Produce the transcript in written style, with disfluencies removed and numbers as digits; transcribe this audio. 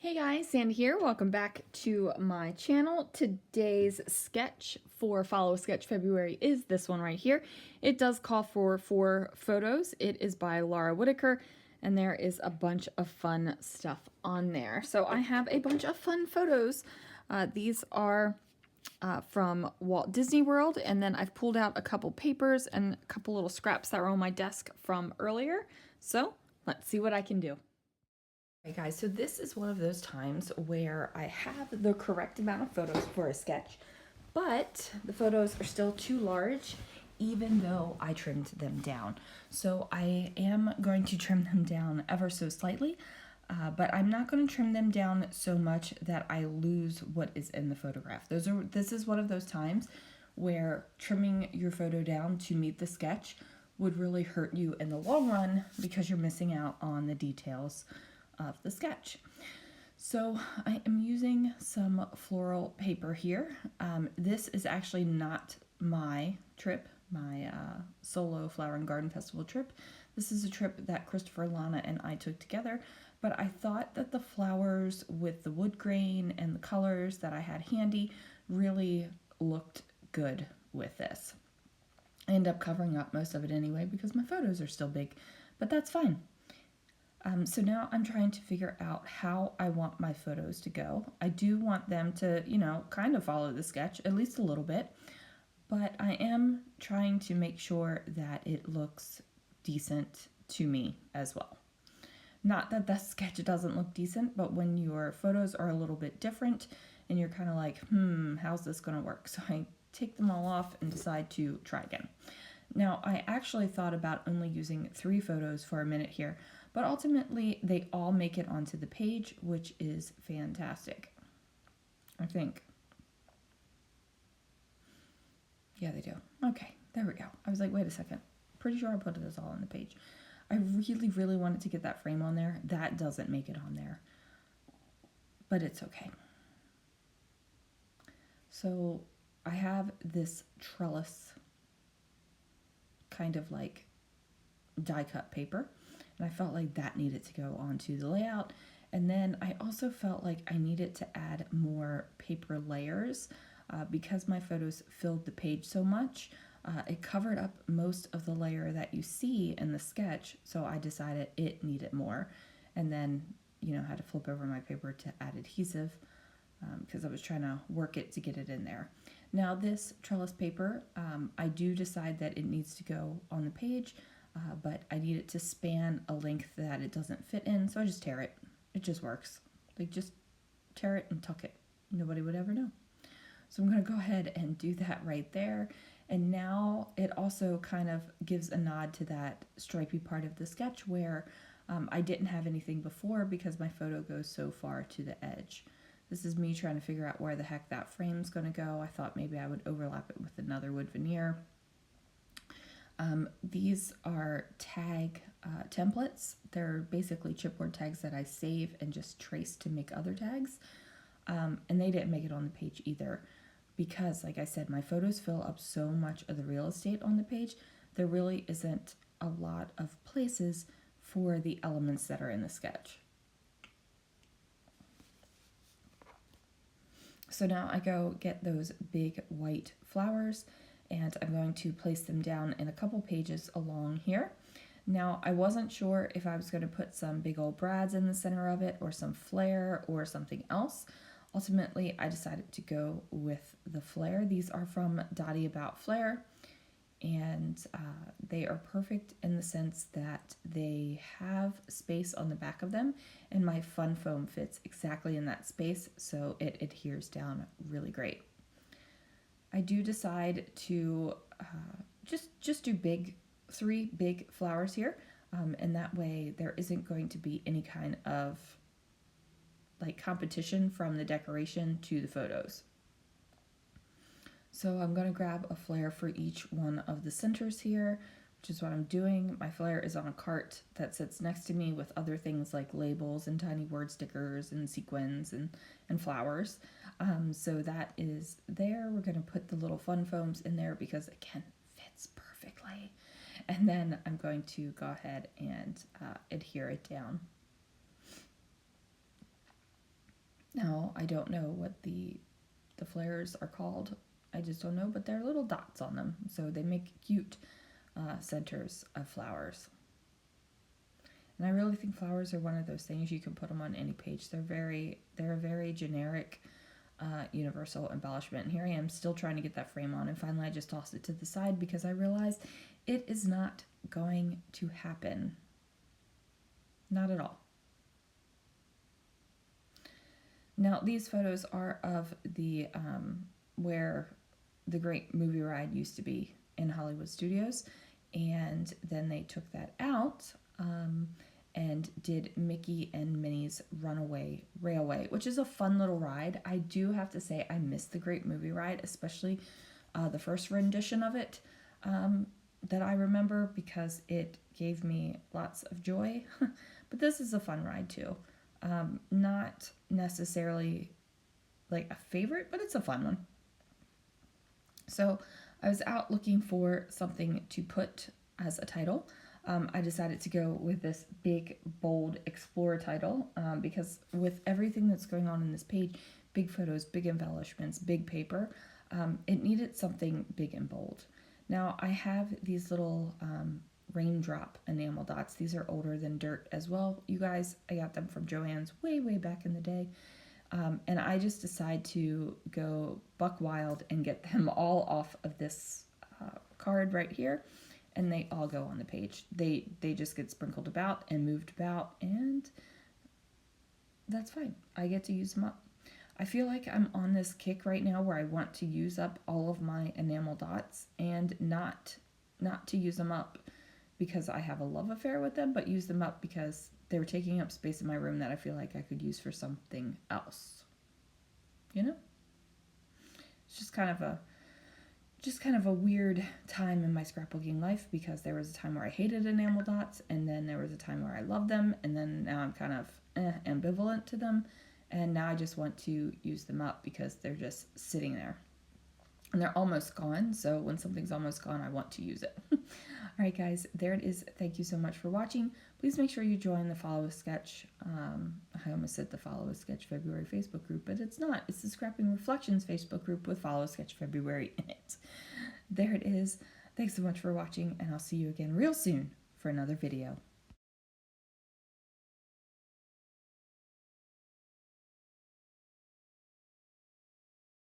Hey guys, Sandy here. Welcome back to my channel. Today's sketch for Follow Sketch February is this one right here. It does call for 4 photos. It is by Laura Whitaker, and there is a bunch of fun stuff on there. So I have a bunch of fun photos. These are from Walt Disney World, and then I've pulled out a couple papers and a couple little scraps that were on my desk from earlier. So let's see what I can do. Hey guys, so this is one of those times where I have the correct amount of photos for a sketch, but the photos are still too large even though I trimmed them down. So I am going to trim them down ever so slightly, but I'm not going to trim them down so much that I lose what is in the photograph. This is one of those times where trimming your photo down to meet the sketch would really hurt you in the long run because you're missing out on the details of the sketch. So I am using some floral paper here. This is actually not my trip, my solo Flower and Garden Festival trip. This is a trip that Christopher, Lana, and I took together, but I thought that the flowers with the wood grain and the colors that I had handy really looked good with this. I end up covering up most of it anyway because my photos are still big, but that's fine. So now I'm trying to figure out how I want my photos to go. I do want them to, kind of follow the sketch, at least a little bit, but I am trying to make sure that it looks decent to me as well. Not that the sketch doesn't look decent, but when your photos are a little bit different and you're kind of like, how's this going to work? So I take them all off and decide to try again. Now, I actually thought about only using 3 photos for a minute here, but ultimately they all make it onto the page, which is fantastic, I think. Yeah, they do. Okay, there we go. I was like, wait a second. Pretty sure I put this all on the page. I really, really wanted to get that frame on there. That doesn't make it on there, but it's okay. So I have this trellis kind of like die cut paper, and I felt like that needed to go onto the layout. And then I also felt like I needed to add more paper layers because my photos filled the page so much. It covered up most of the layer that you see in the sketch, so I decided it needed more. And then, had to flip over my paper to add adhesive because I was trying to work it to get it in there. Now this trellis paper, I do decide that it needs to go on the page, but I need it to span a length that it doesn't fit in, so I just tear it. It just works. Like, just tear it and tuck it. Nobody would ever know. So I'm going to go ahead and do that right there. And now it also kind of gives a nod to that stripy part of the sketch where I didn't have anything before because my photo goes so far to the edge. This is me trying to figure out where the heck that frame's going to go. I thought maybe I would overlap it with another wood veneer. These are tag templates. They're basically chipboard tags that I save and just trace to make other tags. And they didn't make it on the page either because, like I said, my photos fill up so much of the real estate on the page. There really isn't a lot of places for the elements that are in the sketch. So now I go get those big white flowers and I'm going to place them down in a couple pages along here. Now, I wasn't sure if I was going to put some big old brads in the center of it or some flare or something else. Ultimately, I decided to go with the flare. These are from Dottie About Flare, and they are perfect in the sense that they have space on the back of them, and my fun foam fits exactly in that space, so it adheres down really great. I do decide to just do 3 big flowers here, and that way there isn't going to be any kind of like competition from the decoration to the photos. So I'm going to grab a flare for each one of the centers here, which is what I'm doing. My flare is on a cart that sits next to me with other things like labels and tiny word stickers and sequins and flowers. So that is there. We're going to put the little fun foams in there because, again, fits perfectly. And then I'm going to go ahead and adhere it down. I don't know what the flares are called. I just don't know, but they're little dots on them, so they make cute centers of flowers. And I really think flowers are one of those things you can put them on any page. They're a very generic, universal embellishment. And here I am still trying to get that frame on, and finally I just tossed it to the side because I realized it is not going to happen. Not at all. Now these photos are of the where the great movie ride used to be in Hollywood Studios, and then they took that out and did Mickey and Minnie's Runaway Railway, which is a fun little ride. I do have to say I miss the great movie ride, especially the first rendition of it that I remember, because it gave me lots of joy. But this is a fun ride too. Not necessarily like a favorite, but it's a fun one. So I was out looking for something to put as a title. I decided to go with this big, bold Explorer title because with everything that's going on in this page, big photos, big embellishments, big paper, it needed something big and bold. Now I have these little raindrop enamel dots. These are older than dirt as well, you guys. I got them from Joann's way back in the day. And I just decided to go buck wild and get them all off of this card right here, and they all go on the page. They just get sprinkled about and moved about, and that's fine. I get to use them up. I feel like I'm on this kick right now where I want to use up all of my enamel dots, and not to use them up because I have a love affair with them, but use them up because they were taking up space in my room that I feel like I could use for something else. You know? It's just kind of a weird time in my scrapbooking life, because there was a time where I hated enamel dots, and then there was a time where I loved them, and then now I'm kind of ambivalent to them, and now I just want to use them up because they're just sitting there. And they're almost gone, so when something's almost gone, I want to use it. All right, guys, there it is. Thank you so much for watching. Please make sure you join the Follow a Sketch, I almost said the Follow a Sketch February Facebook group, but it's not. It's the Scrapping Reflections Facebook group with Follow a Sketch February in it. There it is. Thanks so much for watching, and I'll see you again real soon for another video.